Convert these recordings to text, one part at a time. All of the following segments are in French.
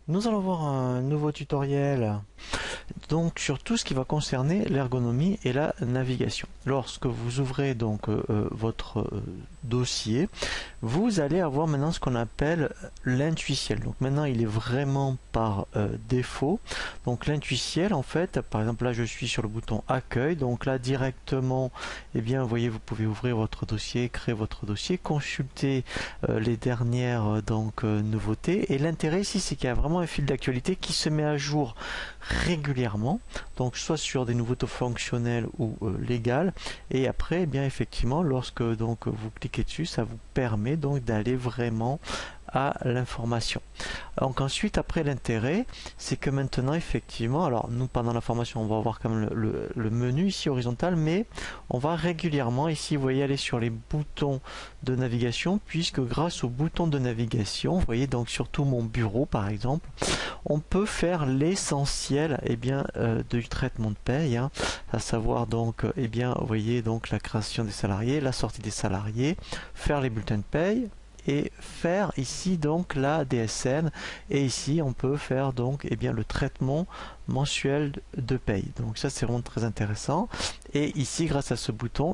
Nous allons voir un nouveau tutoriel donc sur tout ce qui va concerner l'ergonomie et la navigation. Lorsque vous ouvrez donc votre dossier, vous allez avoir maintenant ce qu'on appelle l'intuitiel. Donc maintenant il est vraiment par défaut. Donc l'intuitiel, en fait, par exemple là je suis sur le bouton accueil, donc là directement, eh bien vous voyez, vous pouvez ouvrir votre dossier, créer votre dossier, consulter les dernières nouveautés. Et l'intérêt ici, c'est qu'il y a vraiment un fil d'actualité qui se met à jour régulièrement, donc soit sur des nouveautés fonctionnelles ou légales. Et après, eh bien effectivement, lorsque donc vous cliquez dessus, ça vous permet donc d'aller vraiment à l'information. Donc ensuite, après, l'intérêt, c'est que maintenant effectivement, alors nous pendant la formation on va voir quand même le menu ici horizontal, mais on va régulièrement ici, vous voyez, aller sur les boutons de navigation, puisque grâce aux boutons de navigation, vous voyez, donc surtout mon bureau par exemple, on peut faire l'essentiel du traitement de paye, hein, à savoir donc vous voyez, donc la création des salariés, la sortie des salariés, faire les bulletins de paye et faire ici donc la DSN, et ici on peut faire donc le traitement mensuel de paye. Donc ça c'est vraiment très intéressant. Et ici, grâce à ce bouton,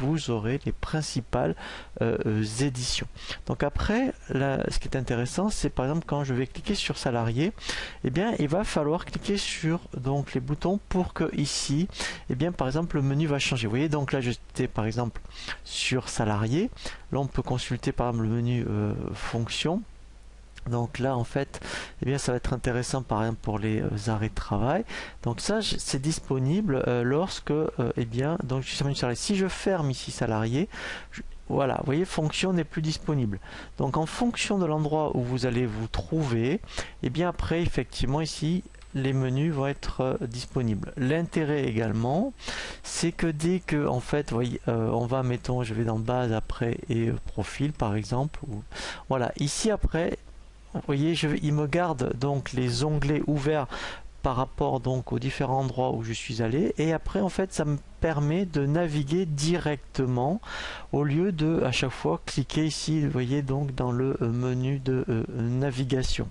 vous aurez les principales éditions. Donc après, là, ce qui est intéressant, c'est par exemple quand je vais cliquer sur salarié, il va falloir cliquer sur donc les boutons pour que ici, par exemple, le menu va changer. Vous voyez, donc là, j'étais par exemple sur salarié. Là, on peut consulter par exemple le menu fonction. Donc là en fait ça va être intéressant par exemple pour les arrêts de travail. Donc ça c'est disponible lorsque donc je suis sur menu salarié. Si je ferme ici salarié, voilà, vous voyez, fonction n'est plus disponible. Donc en fonction de l'endroit où vous allez vous trouver, après effectivement ici les menus vont être disponibles. L'intérêt également, c'est que dès que en fait, vous voyez, on va, mettons, je vais dans base après et profil par exemple. Voilà, ici après, vous voyez, il me garde donc les onglets ouverts par rapport donc aux différents endroits où je suis allé, et après en fait ça me permet de naviguer directement au lieu de à chaque fois cliquer ici, vous voyez, donc dans le menu de navigation.